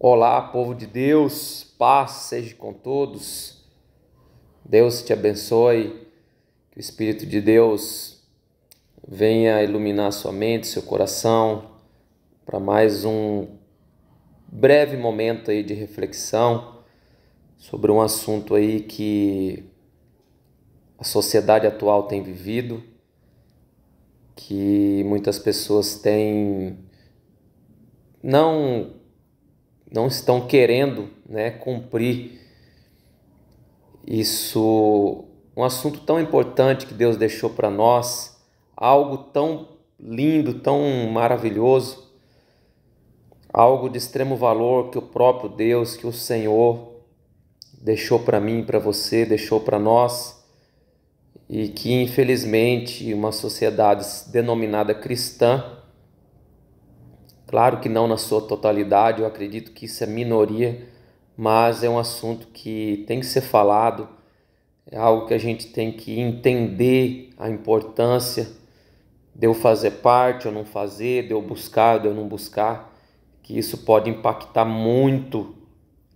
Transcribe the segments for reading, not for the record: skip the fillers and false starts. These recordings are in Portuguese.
Olá, povo de Deus, paz seja com todos. Deus te abençoe, que o Espírito de Deus venha iluminar sua mente, seu coração, para mais um breve momento aí de reflexão sobre um assunto aí que a sociedade atual tem vivido, que muitas pessoas não estão querendo, cumprir isso, um assunto tão importante que Deus deixou para nós, algo tão lindo, tão maravilhoso, algo de extremo valor que o próprio Deus, que o Senhor deixou para mim, para você, deixou para nós, e que infelizmente uma sociedade denominada cristã, claro que não na sua totalidade, eu acredito que isso é minoria, mas é um assunto que tem que ser falado, é algo que a gente tem que entender a importância de eu fazer parte ou não fazer, de eu buscar, de eu não buscar, que isso pode impactar muito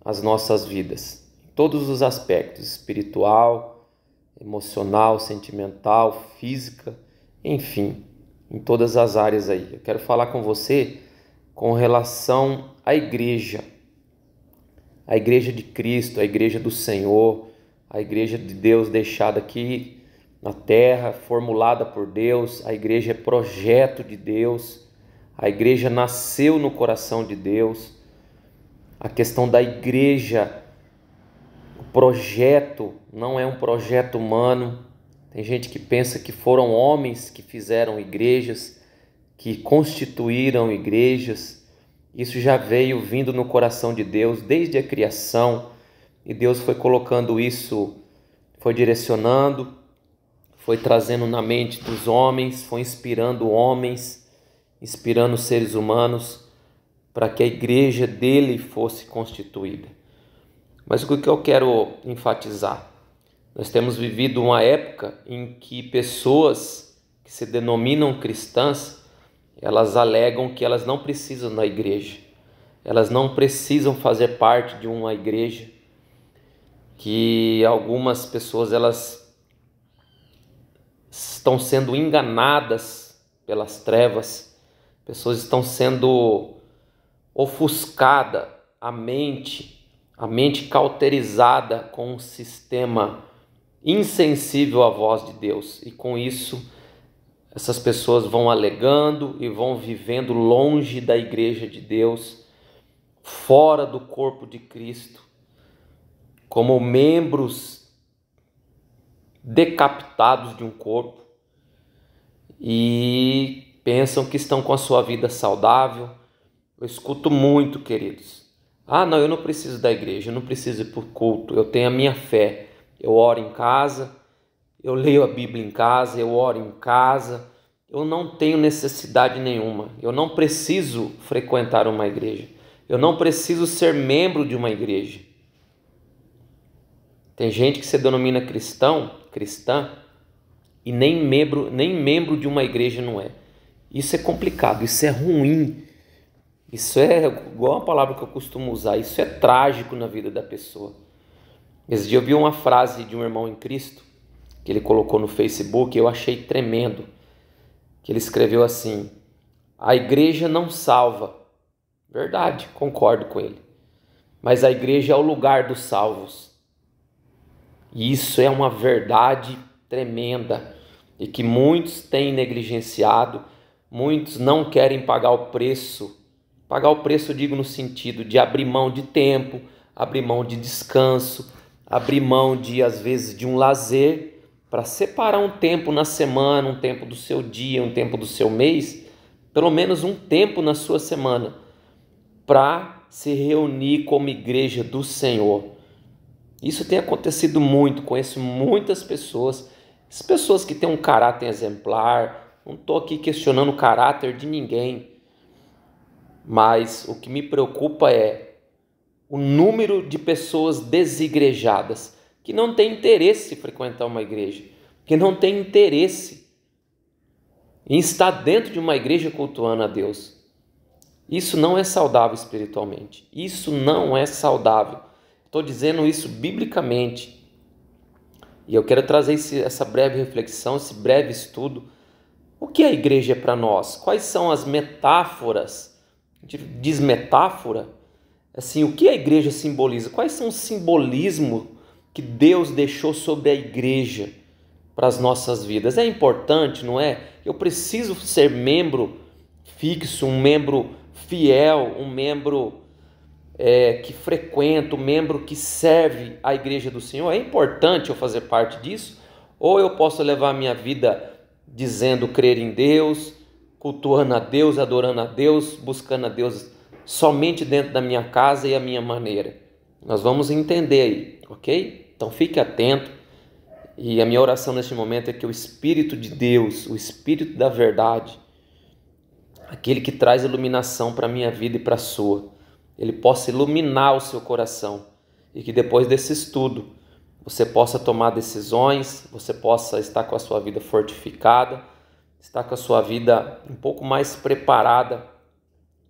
as nossas vidas, em todos os aspectos, espiritual, emocional, sentimental, física, enfim, em todas as áreas aí. Eu quero falar com você com relação à igreja. A igreja de Cristo, a igreja do Senhor, a igreja de Deus deixada aqui na terra, formulada por Deus. A igreja é projeto de Deus, a igreja nasceu no coração de Deus. A questão da igreja, o projeto não é um projeto humano. Tem gente que pensa que foram homens que fizeram igrejas, que constituíram igrejas. Isso já veio vindo no coração de Deus desde a criação, e Deus foi colocando isso, foi direcionando, foi trazendo na mente dos homens, foi inspirando homens, inspirando seres humanos para que a igreja dele fosse constituída. Mas o que eu quero enfatizar? Nós temos vivido uma época em que pessoas que se denominam cristãs, elas alegam que elas não precisam da igreja, elas não precisam fazer parte de uma igreja, que algumas pessoas elas estão sendo enganadas pelas trevas, pessoas estão sendo ofuscada a mente cauterizada com um sistema insensível à voz de Deus, e com isso essas pessoas vão alegando e vão vivendo longe da igreja de Deus, fora do corpo de Cristo, como membros decapitados de um corpo, e pensam que estão com a sua vida saudável. Eu escuto muito, queridos. Não, eu não preciso da igreja, eu não preciso ir para o culto, eu tenho a minha fé, eu oro em casa, eu leio a Bíblia em casa, eu oro em casa, eu não tenho necessidade nenhuma, eu não preciso frequentar uma igreja, eu não preciso ser membro de uma igreja. Tem gente que se denomina cristã, e nem membro de uma igreja não é. Isso é complicado, isso é ruim, isso é igual a palavra que eu costumo usar, isso é trágico na vida da pessoa. Esse dia eu vi uma frase de um irmão em Cristo, que ele colocou no Facebook, e eu achei tremendo, que ele escreveu assim: a igreja não salva. Verdade, concordo com ele. Mas a igreja é o lugar dos salvos. E isso é uma verdade tremenda, e que muitos têm negligenciado, muitos não querem pagar o preço. Pagar o preço, eu digo no sentido de abrir mão de tempo, abrir mão de descanso, abrir mão de, às vezes, de um lazer, para separar um tempo na semana, um tempo do seu dia, um tempo do seu mês, pelo menos um tempo na sua semana, para se reunir como igreja do Senhor. Isso tem acontecido muito, conheço muitas pessoas que têm um caráter exemplar, não estou aqui questionando o caráter de ninguém, mas o que me preocupa é o número de pessoas desigrejadas, que não tem interesse em frequentar uma igreja, que não tem interesse em estar dentro de uma igreja cultuando a Deus. Isso não é saudável espiritualmente. Isso não é saudável. Estou dizendo isso biblicamente. E eu quero trazer essa breve reflexão, esse breve estudo. O que a igreja é para nós? Quais são as metáforas? A gente diz metáfora? Assim, o que a igreja simboliza? Quais são os simbolismos que Deus deixou sobre a igreja para as nossas vidas? É importante, não é? Eu preciso ser membro fixo, um membro fiel, um membro que frequenta, um membro que serve a igreja do Senhor. É importante eu fazer parte disso? Ou eu posso levar a minha vida dizendo crer em Deus, cultuando a Deus, adorando a Deus, buscando a Deus somente dentro da minha casa e a minha maneira? Nós vamos entender aí, ok? Então fique atento, e a minha oração neste momento é que o Espírito de Deus, o Espírito da verdade, aquele que traz iluminação para a minha vida e para a sua, ele possa iluminar o seu coração, e que depois desse estudo você possa tomar decisões, você possa estar com a sua vida fortificada, estar com a sua vida um pouco mais preparada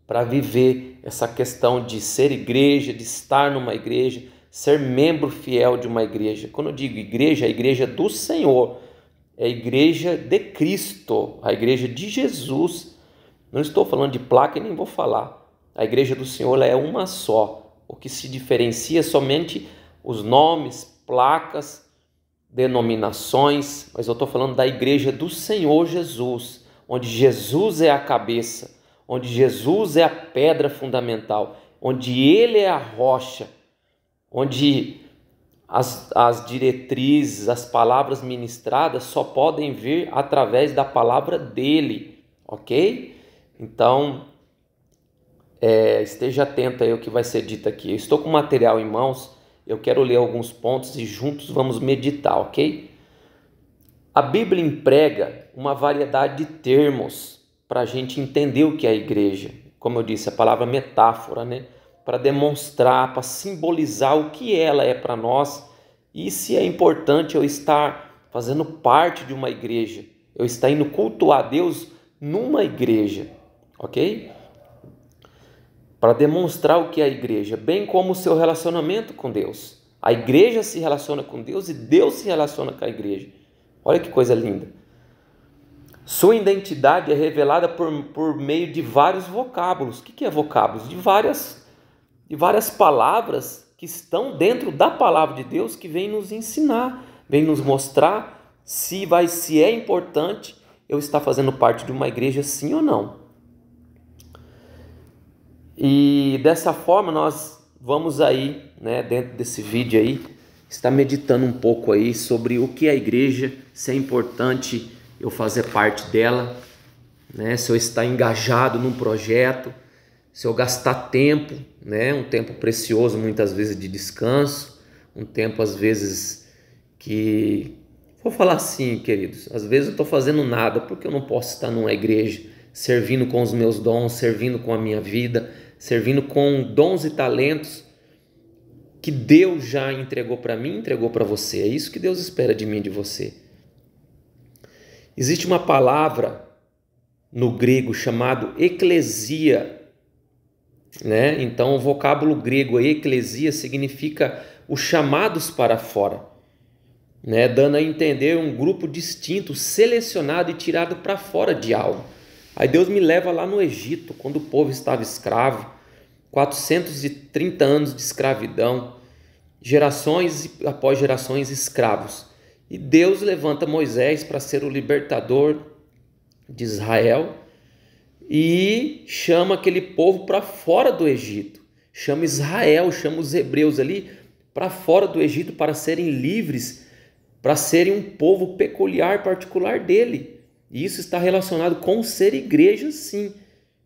para viver essa questão de ser igreja, de estar numa igreja, ser membro fiel de uma igreja. Quando eu digo igreja, é a igreja do Senhor, é a igreja de Cristo, a igreja de Jesus. Não estou falando de placa e nem vou falar. A igreja do Senhor é uma só. O que se diferencia é somente os nomes, placas, denominações, mas eu estou falando da igreja do Senhor Jesus, onde Jesus é a cabeça, onde Jesus é a pedra fundamental, onde Ele é a rocha, onde as diretrizes, as palavras ministradas só podem vir através da palavra dEle, ok? Então, esteja atento aí ao que vai ser dito aqui. Eu estou com o material em mãos, eu quero ler alguns pontos e juntos vamos meditar, ok? A Bíblia emprega uma variedade de termos para a gente entender o que é a igreja. Como eu disse, a palavra metáfora, né? Para demonstrar, para simbolizar o que ela é para nós e se é importante eu estar fazendo parte de uma igreja, eu estar indo cultuar a Deus numa igreja, ok? Para demonstrar o que é a igreja, bem como o seu relacionamento com Deus. A igreja se relaciona com Deus e Deus se relaciona com a igreja. Olha que coisa linda. Sua identidade é revelada por meio de vários vocábulos. O que é vocábulos? De várias palavras que estão dentro da palavra de Deus, que vem nos ensinar, vem nos mostrar se é importante eu estar fazendo parte de uma igreja, sim ou não. E dessa forma nós vamos aí, né, dentro desse vídeo aí, estar meditando um pouco aí sobre o que é a igreja, se é importante eu fazer parte dela, né, se eu estar engajado num projeto, se eu gastar tempo, né, um tempo precioso muitas vezes de descanso, um tempo às vezes que, vou falar assim, queridos, às vezes eu estou fazendo nada porque eu não posso estar numa igreja, servindo com os meus dons, servindo com a minha vida, servindo com dons e talentos que Deus já entregou para mim, entregou para você. É isso que Deus espera de mim e de você. Existe uma palavra no grego chamado eclesia, né? Então o vocábulo grego aí, eclesia, significa os chamados para fora, né? Dando a entender um grupo distinto, selecionado e tirado para fora de algo. Aí Deus me leva lá no Egito, quando o povo estava escravo, 430 anos de escravidão, gerações após gerações escravos. E Deus levanta Moisés para ser o libertador de Israel e chama aquele povo para fora do Egito. Chama Israel, chama os hebreus ali para fora do Egito para serem livres, para serem um povo peculiar, particular dele. E isso está relacionado com ser igreja, sim.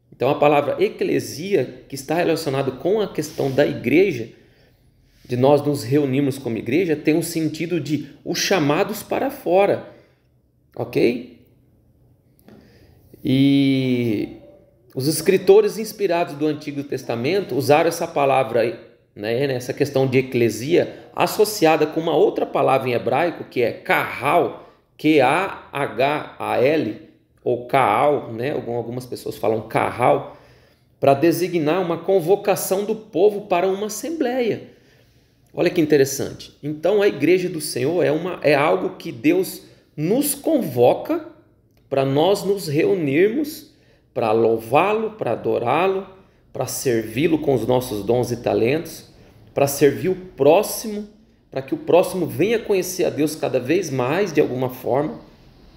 Então a palavra eclesia, que está relacionado com a questão da igreja, de nós nos reunirmos como igreja, tem um sentido de os chamados para fora, ok? E os escritores inspirados do Antigo Testamento usaram essa palavra, né, essa questão de eclesia, associada com uma outra palavra em hebraico, que é kahal, K-A-H-A-L, ou Kaal, né? Algumas pessoas falam Kahal, para designar uma convocação do povo para uma assembleia. Olha que interessante. Então a igreja do Senhor é algo que Deus nos convoca para nós nos reunirmos, para louvá-lo, para adorá-lo, para servi-lo com os nossos dons e talentos, para servir o próximo, para que o próximo venha conhecer a Deus cada vez mais de alguma forma,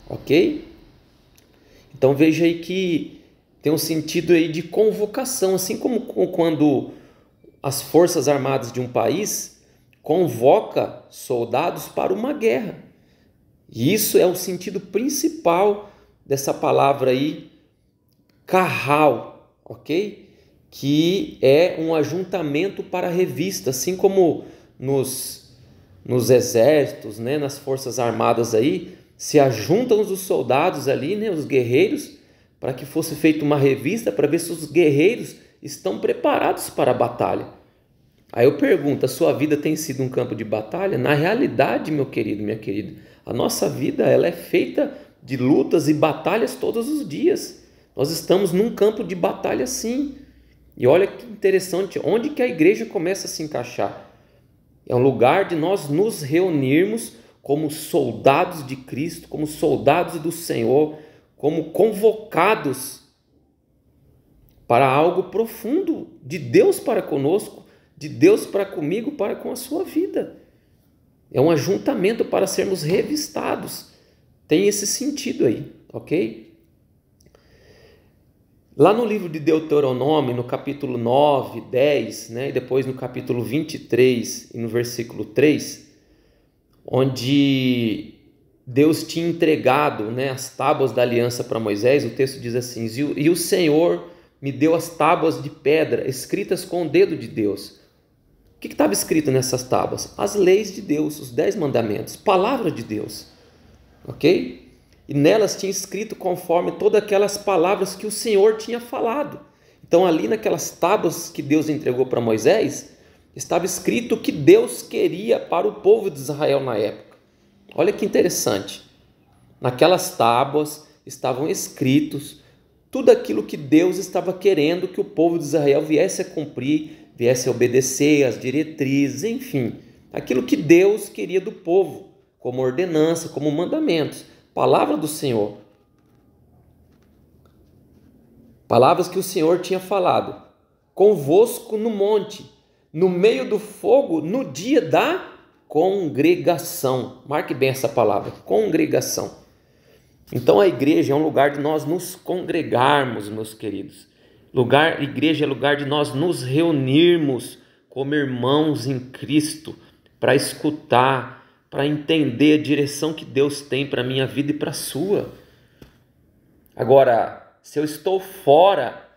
ok? Então veja aí que tem um sentido aí de convocação, assim como quando as forças armadas de um país convoca soldados para uma guerra. E isso é o sentido principal dessa palavra aí, carral, ok? Que é um ajuntamento para revista, assim como nos exércitos, né, nas forças armadas aí, se ajuntam os soldados ali, né, os guerreiros, para que fosse feita uma revista para ver se os guerreiros estão preparados para a batalha. Aí eu pergunto, a sua vida tem sido um campo de batalha? Na realidade, meu querido, minha querida, a nossa vida ela é feita de lutas e batalhas todos os dias. Nós estamos num campo de batalha sim. E olha que interessante, onde que a igreja começa a se encaixar? É um lugar de nós nos reunirmos como soldados de Cristo, como soldados do Senhor, como convocados para algo profundo de Deus para conosco, de Deus para comigo, para com a sua vida. É um ajuntamento para sermos revistados. Tem esse sentido aí, ok? Lá no livro de Deuteronômio, no capítulo 9, 10, né, e depois no capítulo 23 e no versículo 3, onde Deus tinha entregado, né, as tábuas da aliança para Moisés, o texto diz assim: e o Senhor me deu as tábuas de pedra escritas com o dedo de Deus. O que estava escrito nessas tábuas? As leis de Deus, os 10 mandamentos, palavra de Deus, ok? E nelas tinha escrito conforme todas aquelas palavras que o Senhor tinha falado. Então ali naquelas tábuas que Deus entregou para Moisés, estava escrito o que Deus queria para o povo de Israel na época. Olha que interessante. Naquelas tábuas estavam escritos tudo aquilo que Deus estava querendo que o povo de Israel viesse a cumprir, viesse a obedecer às diretrizes, enfim, aquilo que Deus queria do povo, como ordenança, como mandamentos, palavra do Senhor. Palavras que o Senhor tinha falado, convosco no monte, no meio do fogo, no dia da congregação. Marque bem essa palavra, congregação. Então a igreja é um lugar de nós nos congregarmos, meus queridos. Igreja é lugar de nós nos reunirmos como irmãos em Cristo, para escutar, para entender a direção que Deus tem para a minha vida e para a sua. Agora, se eu estou fora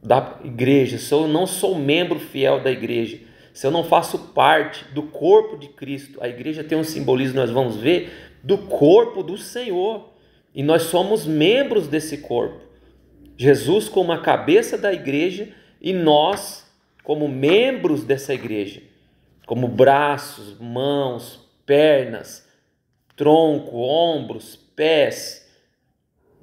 da igreja, se eu não sou membro fiel da igreja, se eu não faço parte do corpo de Cristo, a igreja tem um simbolismo, nós vamos ver, do corpo do Senhor. E nós somos membros desse corpo. Jesus como a cabeça da igreja e nós como membros dessa igreja, como braços, mãos, pernas, tronco, ombros, pés,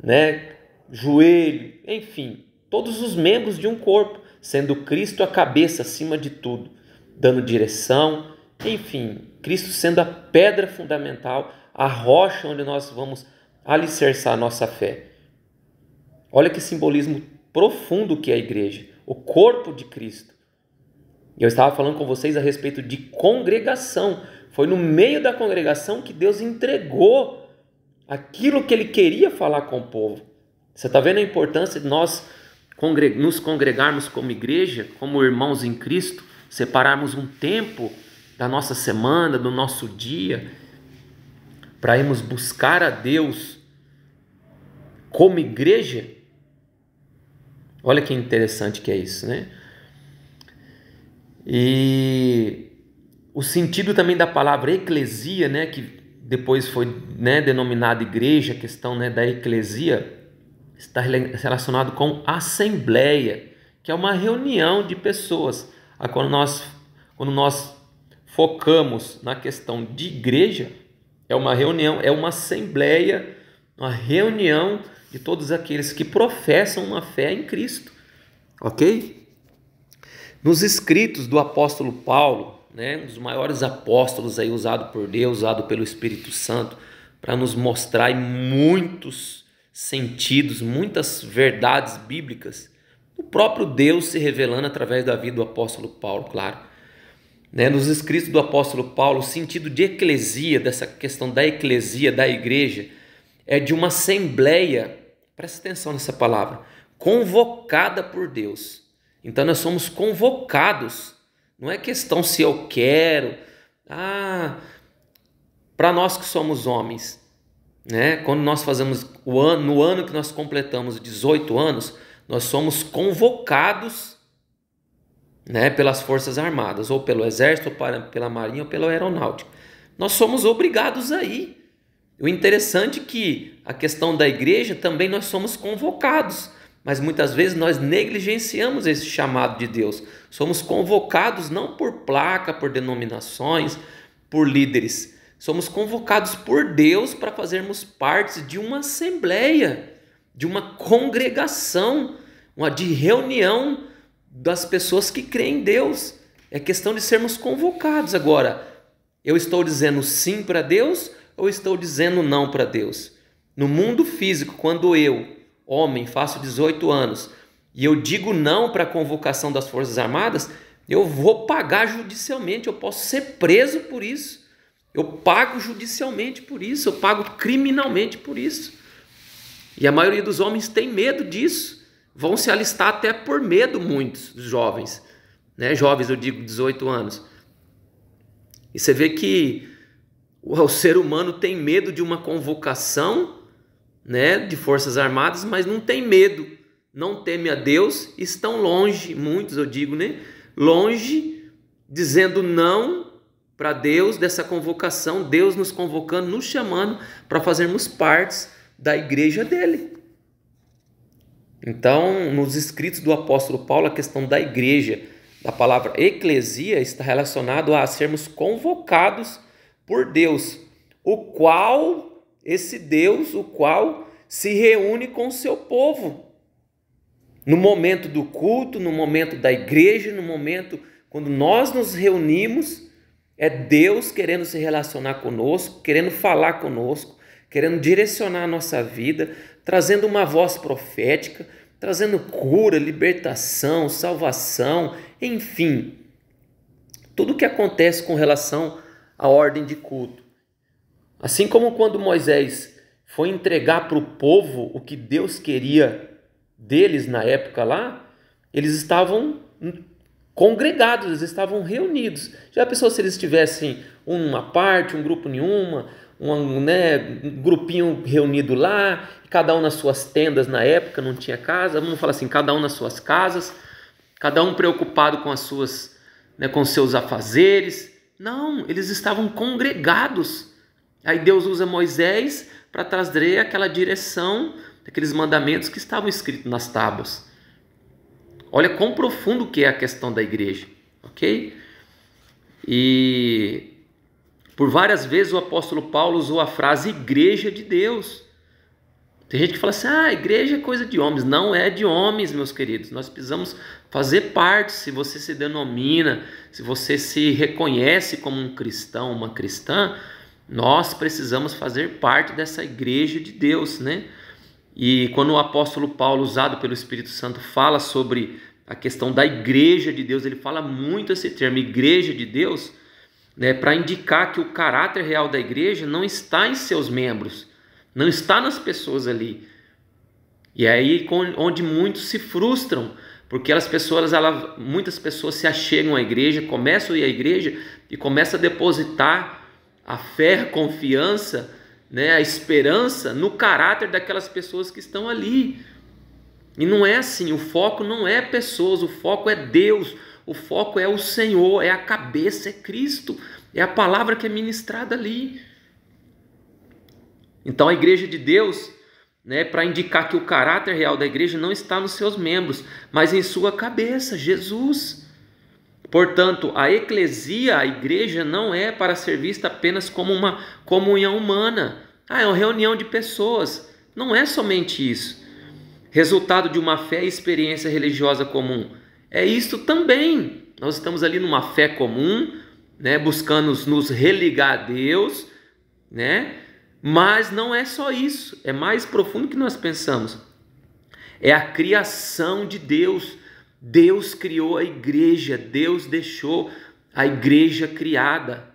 né, joelho, enfim, todos os membros de um corpo, sendo Cristo a cabeça acima de tudo, dando direção, enfim, Cristo sendo a pedra fundamental, a rocha onde nós vamos alicerçar a nossa fé. Olha que simbolismo profundo que é a igreja, o corpo de Cristo. Eu estava falando com vocês a respeito de congregação. Foi no meio da congregação que Deus entregou aquilo que Ele queria falar com o povo. Você está vendo a importância de nós nos congregarmos como igreja, como irmãos em Cristo, separarmos um tempo da nossa semana, do nosso dia, para irmos buscar a Deus como igreja? Olha que interessante que é isso, né? E o sentido também da palavra eclesia, né, que depois foi, né, denominada igreja, a questão, né, da eclesia, está relacionado com assembleia, que é uma reunião de pessoas. Quando nós focamos na questão de igreja, é uma reunião, é uma assembleia, uma reunião de todos aqueles que professam uma fé em Cristo. ok? Nos escritos do apóstolo Paulo, né, um dos maiores apóstolos aí usado por Deus, usado pelo Espírito Santo, para nos mostrar em muitos sentidos, muitas verdades bíblicas, o próprio Deus se revelando através da vida do apóstolo Paulo, claro. Né, nos escritos do apóstolo Paulo, o sentido de eclesia, dessa questão da eclesia, da igreja, é de uma assembleia, presta atenção nessa palavra, convocada por Deus. Então nós somos convocados, não é questão se eu quero, para nós que somos homens, né? Quando nós fazemos no ano que nós completamos 18 anos, nós somos convocados, né, pelas Forças Armadas, ou pelo Exército, ou pela Marinha, ou pela Aeronáutica. Nós somos obrigados a ir. O interessante é que a questão da igreja também nós somos convocados, mas muitas vezes nós negligenciamos esse chamado de Deus. Somos convocados não por placa, por denominações, por líderes. Somos convocados por Deus para fazermos parte de uma assembleia, de uma congregação, de reunião das pessoas que creem em Deus. É questão de sermos convocados. Agora, eu estou dizendo sim para Deus ou estou dizendo não para Deus? No mundo físico, quando eu, homem, faço 18 anos e eu digo não para a convocação das Forças Armadas, eu vou pagar judicialmente, eu posso ser preso por isso. Eu pago judicialmente por isso, eu pago criminalmente por isso. E a maioria dos homens tem medo disso. Vão se alistar até por medo, muitos jovens, né? Jovens, eu digo 18 anos. E você vê que o ser humano tem medo de uma convocação, né, de Forças Armadas, mas não tem medo, não teme a Deus, estão longe, muitos eu digo, né? Longe, dizendo não para Deus dessa convocação, Deus nos convocando, nos chamando para fazermos partes da igreja dele. Então, nos escritos do apóstolo Paulo, a questão da igreja, da palavra eclesia, está relacionado a sermos convocados por Deus, esse Deus, o qual se reúne com o seu povo. No momento do culto, no momento da igreja, no momento quando nós nos reunimos, é Deus querendo se relacionar conosco, querendo falar conosco, querendo direcionar a nossa vida, trazendo uma voz profética, trazendo cura, libertação, salvação, enfim, tudo o que acontece com relação à ordem de culto. Assim como quando Moisés foi entregar para o povo o que Deus queria deles na época lá, eles estavam congregados, eles estavam reunidos. Já pensou se eles tivessem uma parte, um grupo nenhuma, um grupinho reunido lá, cada um nas suas tendas na época, não tinha casa, vamos falar assim, cada um nas suas casas, cada um preocupado com as suas, com seus afazeres. Não, eles estavam congregados. Aí Deus usa Moisés para trazer aquela direção, aqueles mandamentos que estavam escritos nas tábuas. Olha quão profundo que é a questão da igreja, ok? E por várias vezes o apóstolo Paulo usou a frase igreja de Deus. Tem gente que fala assim, igreja é coisa de homens. Não é de homens, meus queridos. Nós precisamos fazer parte. Se você se denomina, se você se reconhece como um cristão, uma cristã, nós precisamos fazer parte dessa igreja de Deus, né? E quando o apóstolo Paulo, usado pelo Espírito Santo, fala sobre a questão da igreja de Deus, ele fala muito esse termo, igreja de Deus, né, para indicar que o caráter real da igreja não está em seus membros, não está nas pessoas ali. E é aí onde muitos se frustram, porque muitas pessoas se achegam à igreja, começam a ir à igreja e começam a depositar a fé, a confiança, a esperança no caráter daquelas pessoas que estão ali. E não é assim, o foco não é pessoas, o foco é Deus, o foco é o Senhor, é a cabeça, é Cristo, é a palavra que é ministrada ali. Então a igreja de Deus, para indicar que o caráter real da igreja não está nos seus membros, mas em sua cabeça, Jesus. Portanto, a eclesia, a igreja, não é para ser vista apenas como uma comunhão humana. É uma reunião de pessoas. Não é somente isso. resultado de uma fé e experiência religiosa comum. É isso também. Nós estamos ali numa fé comum, né, buscando nos religar a Deus, né? Mas não é só isso, é mais profundo do que nós pensamos. É a criação de Deus. Deus criou a igreja, Deus deixou a igreja criada.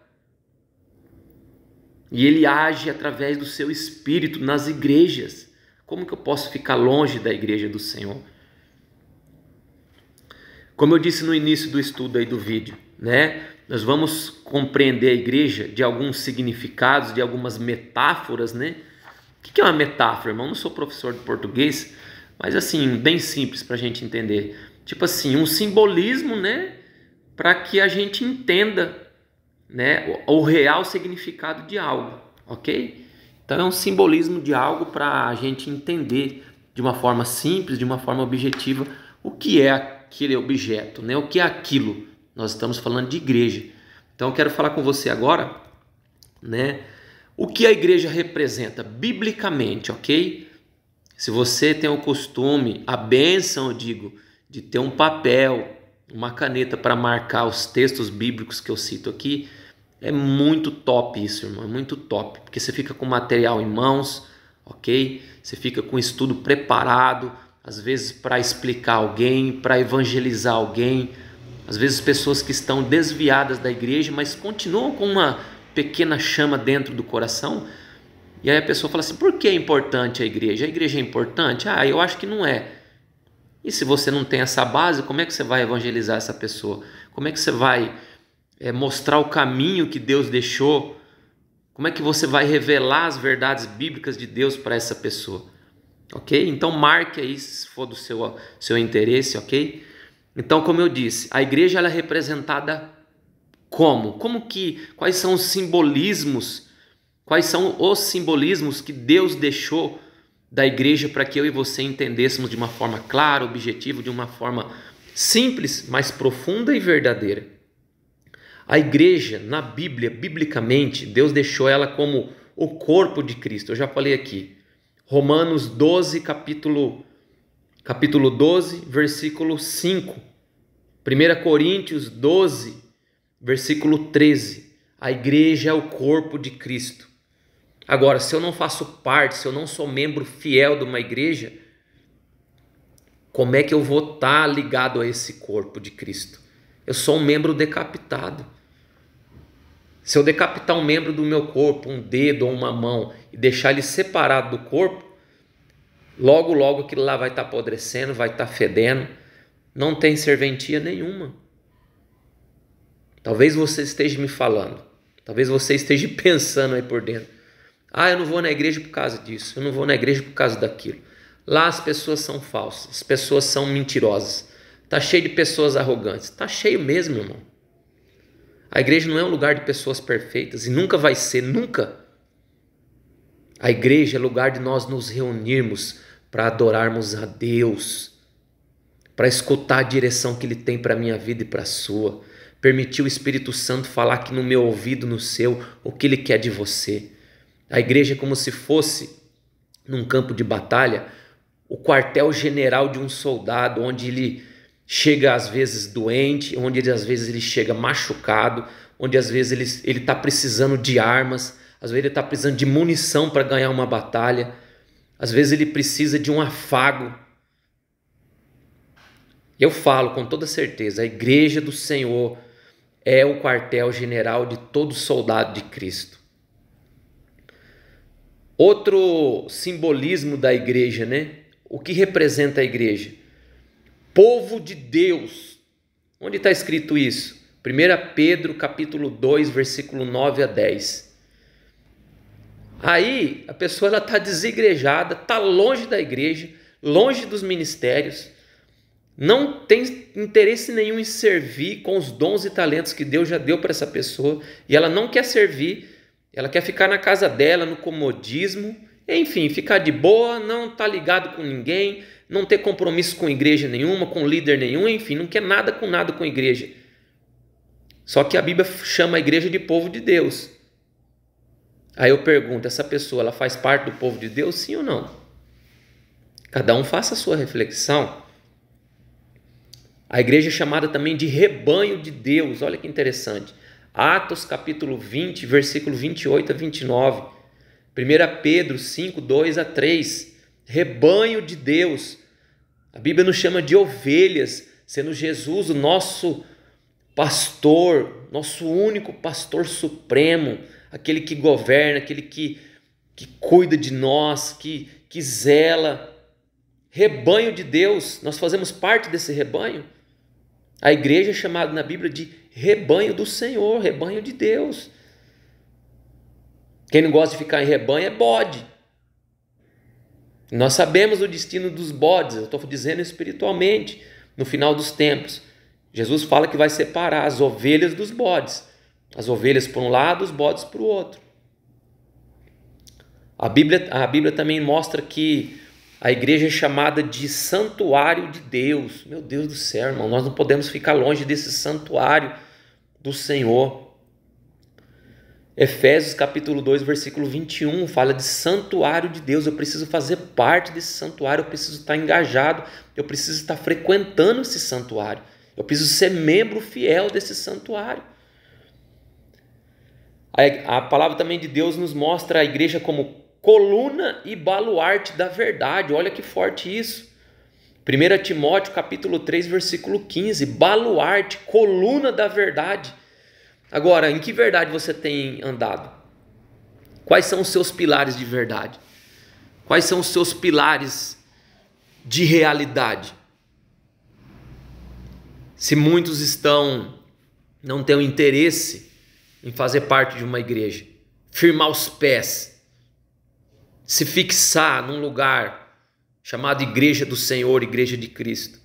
E Ele age através do seu Espírito nas igrejas. Como que eu posso ficar longe da igreja do Senhor? Como eu disse no início do estudo aí do vídeo, né? Nós vamos compreender a igreja de alguns significados, de algumas metáforas, né? O que é uma metáfora, irmão? Eu não sou professor de português, mas assim, bem simples para a gente entender. Tipo assim, um simbolismo, né? Para que a gente entenda, né, o real significado de algo, ok? Então é um simbolismo de algo para a gente entender de uma forma simples, de uma forma objetiva, o que é aquele objeto, né? O que é aquilo? Nós estamos falando de igreja. Então eu quero falar com você agora, né? O que a igreja representa biblicamente, ok? Se você tem o costume, a bênção, eu digo, de ter um papel, uma caneta para marcar os textos bíblicos que eu cito aqui, é muito top isso, irmão, é muito top, porque você fica com material em mãos, ok? Você fica com estudo preparado, às vezes para explicar alguém, para evangelizar alguém, às vezes pessoas que estão desviadas da igreja, mas continuam com uma pequena chama dentro do coração, e aí a pessoa fala assim, por que é importante a igreja? A igreja é importante? Ah, eu acho que não é. E se você não tem essa base, como é que você vai evangelizar essa pessoa? Como é que você vai mostrar o caminho que Deus deixou? Como é que você vai revelar as verdades bíblicas de Deus para essa pessoa? Ok? Então marque aí se for do seu interesse, ok? Então, como eu disse, a igreja ela é representada como? Quais são os simbolismos? Quais são os simbolismos que Deus deixou da igreja para que eu e você entendêssemos de uma forma clara, objetiva, de uma forma simples, mas profunda e verdadeira? A igreja, na Bíblia, biblicamente, Deus deixou ela como o corpo de Cristo. Eu já falei aqui. Romanos 12, capítulo 12, versículo 5. 1 Coríntios 12, versículo 13. A igreja é o corpo de Cristo. Agora, se eu não faço parte, se eu não sou membro fiel de uma igreja, como é que eu vou estar ligado a esse corpo de Cristo? Eu sou um membro decapitado. Se eu decapitar um membro do meu corpo, um dedo ou uma mão, e deixar ele separado do corpo, logo, logo aquilo lá vai estar apodrecendo, vai estar fedendo, não tem serventia nenhuma. Talvez você esteja me falando, talvez você esteja pensando aí por dentro, ah, eu não vou na igreja por causa disso, eu não vou na igreja por causa daquilo. Lá as pessoas são falsas, as pessoas são mentirosas, está cheio de pessoas arrogantes, está cheio mesmo, irmão. A igreja não é um lugar de pessoas perfeitas e nunca vai ser, nunca. A igreja é lugar de nós nos reunirmos para adorarmos a Deus, para escutar a direção que Ele tem para a minha vida e para a sua, permitir o Espírito Santo falar aqui no meu ouvido, no seu, o que Ele quer de você. A igreja é como se fosse, num campo de batalha, o quartel-general de um soldado, onde ele chega às vezes doente, onde às vezes ele chega machucado, onde às vezes ele está precisando de armas, às vezes ele está precisando de munição para ganhar uma batalha, às vezes ele precisa de um afago. Eu falo com toda certeza, a igreja do Senhor é o quartel-general de todo soldado de Cristo. Outro simbolismo da igreja, né? O que representa a igreja? Povo de Deus. Onde está escrito isso? 1 Pedro capítulo 2, versículo 9 a 10. Aí a pessoa está desigrejada, está longe da igreja, longe dos ministérios, não tem interesse nenhum em servir com os dons e talentos que Deus já deu para essa pessoa, e ela não quer servir, ela quer ficar na casa dela, no comodismo, enfim, ficar de boa, não estar ligado com ninguém, não ter compromisso com igreja nenhuma, com líder nenhum, enfim, não quer nada com igreja. Só que a Bíblia chama a igreja de povo de Deus. Aí eu pergunto, essa pessoa ela faz parte do povo de Deus, sim ou não? Cada um faça a sua reflexão. A igreja é chamada também de rebanho de Deus. Olha que interessante. Atos capítulo 20, versículo 28 a 29. 1 Pedro 5, 2 a 3. Rebanho de Deus. A Bíblia nos chama de ovelhas, sendo Jesus o nosso pastor, nosso único pastor supremo, aquele que governa, aquele que cuida de nós, que zela. Rebanho de Deus, nós fazemos parte desse rebanho. A igreja é chamada na Bíblia de rebanho do Senhor, rebanho de Deus. Quem não gosta de ficar em rebanho é bode. Nós sabemos o destino dos bodes, eu estou dizendo espiritualmente, no final dos tempos. Jesus fala que vai separar as ovelhas dos bodes. As ovelhas para um lado, os bodes para o outro. A Bíblia também mostra que a igreja é chamada de santuário de Deus. Meu Deus do céu, irmão, nós não podemos ficar longe desse santuário do Senhor. Efésios capítulo 2, versículo 21, fala de santuário de Deus. Eu preciso fazer parte desse santuário, eu preciso estar engajado, eu preciso estar frequentando esse santuário. Eu preciso ser membro fiel desse santuário. A palavra também de Deus nos mostra a igreja como coluna e baluarte da verdade. Olha que forte isso. 1 Timóteo capítulo 3, versículo 15. Baluarte, coluna da verdade. Agora, em que verdade você tem andado? Quais são os seus pilares de verdade? Quais são os seus pilares de realidade? Se muitos não têm o interesse em fazer parte de uma igreja, firmar os pés, se fixar num lugar chamado Igreja do Senhor, Igreja de Cristo,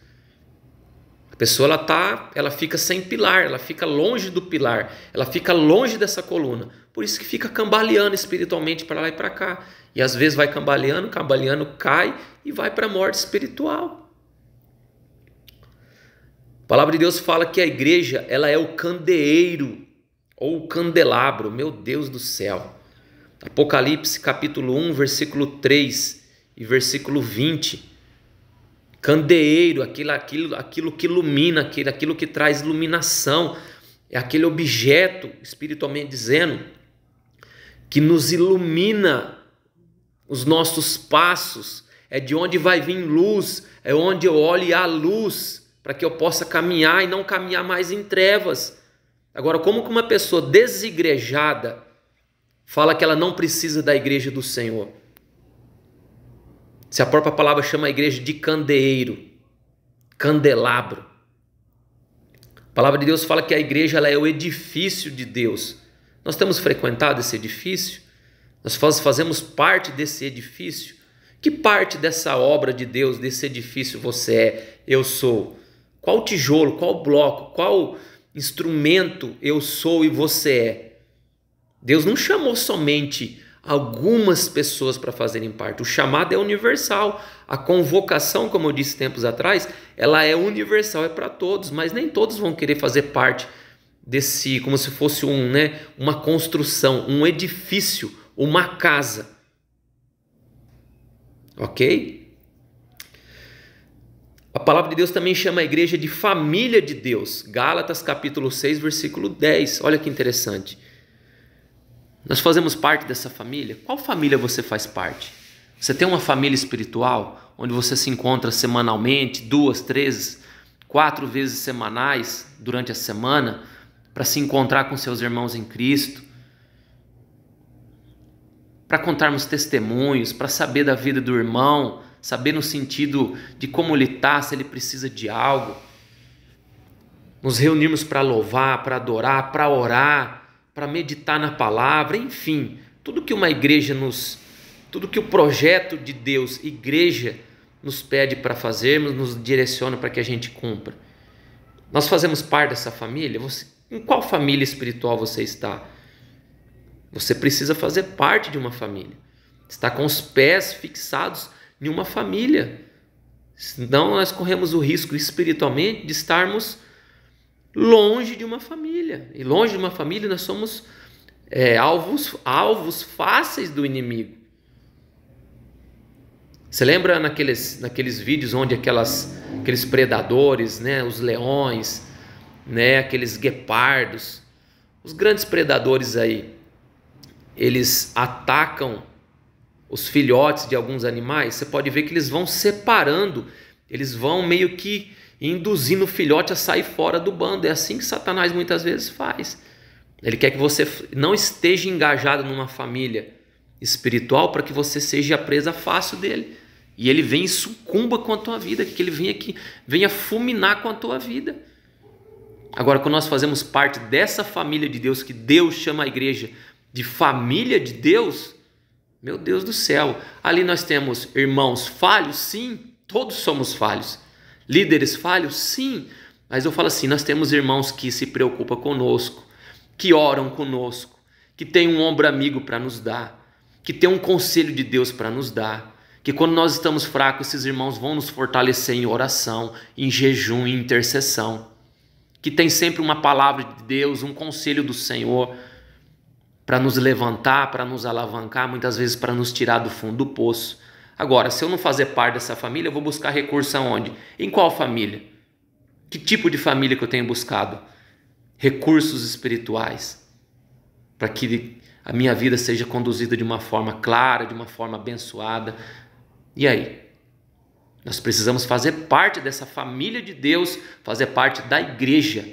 a pessoa ela fica sem pilar, ela fica longe do pilar, ela fica longe dessa coluna. Por isso que fica cambaleando espiritualmente para lá e para cá. E às vezes vai cambaleando, cai e vai para a morte espiritual. A palavra de Deus fala que a igreja, ela é o candeeiro ou o candelabro. Meu Deus do céu. Apocalipse capítulo 1, versículo 3 e versículo 20. Candeeiro, aquilo que ilumina, aquilo que traz iluminação, é aquele objeto, espiritualmente dizendo, que nos ilumina os nossos passos, é de onde vai vir luz, é onde eu olho e há luz, para que eu possa caminhar e não caminhar mais em trevas. Agora, como que uma pessoa desigrejada fala que ela não precisa da igreja do Senhor? Se a própria palavra chama a igreja de candeeiro, candelabro. A palavra de Deus fala que a igreja ela é o edifício de Deus. Nós temos frequentado esse edifício? Nós fazemos parte desse edifício? Que parte dessa obra de Deus, desse edifício você é, eu sou? Qual tijolo, qual bloco, qual instrumento eu sou e você é? Deus não chamou somente algumas pessoas para fazerem parte. O chamado é universal. A convocação, como eu disse tempos atrás, ela é universal, é para todos, mas nem todos vão querer fazer parte desse, como se fosse uma construção, um edifício, uma casa. Ok? A palavra de Deus também chama a igreja de família de Deus. Gálatas capítulo 6, versículo 10. Olha que interessante. Nós fazemos parte dessa família? Qual família você faz parte? Você tem uma família espiritual, onde você se encontra semanalmente, 2, 3, 4 vezes semanais durante a semana, para se encontrar com seus irmãos em Cristo, para contarmos testemunhos, para saber da vida do irmão, saber no sentido de como ele está, se ele precisa de algo. Nos reunirmos para louvar, para adorar, para orar, para meditar na palavra, enfim, tudo que uma igreja tudo que o projeto de Deus, igreja, nos pede para fazermos, nos direciona para que a gente cumpra. Nós fazemos parte dessa família? Em qual família espiritual você está? Você precisa fazer parte de uma família. Está com os pés fixados em uma família. Senão nós corremos o risco espiritualmente de estarmos longe de uma família. E longe de uma família nós somos alvos fáceis do inimigo. Você lembra naqueles vídeos onde aqueles predadores, né, os leões, né, aqueles guepardos, os grandes predadores aí, eles atacam os filhotes de alguns animais? Você pode ver que eles vão separando, eles vão meio que induzindo o filhote a sair fora do bando. É assim que Satanás muitas vezes faz. Ele quer que você não esteja engajado numa família espiritual para que você seja a presa fácil dele. E ele vem e sucumba com a tua vida, que ele venha fulminar com a tua vida. Agora, quando nós fazemos parte dessa família de Deus, que Deus chama a igreja de família de Deus, meu Deus do céu, ali nós temos irmãos falhos, sim, todos somos falhos. Líderes falhos, sim, mas eu falo assim, nós temos irmãos que se preocupam conosco, que oram conosco, que tem um ombro amigo para nos dar, que tem um conselho de Deus para nos dar, que quando nós estamos fracos, esses irmãos vão nos fortalecer em oração, em jejum, em intercessão, que tem sempre uma palavra de Deus, um conselho do Senhor, para nos levantar, para nos alavancar, muitas vezes para nos tirar do fundo do poço. Agora, se eu não fazer parte dessa família, eu vou buscar recurso aonde? Em qual família? Que tipo de família que eu tenho buscado? Recursos espirituais, para que a minha vida seja conduzida de uma forma clara, de uma forma abençoada. E aí? Nós precisamos fazer parte dessa família de Deus, fazer parte da igreja.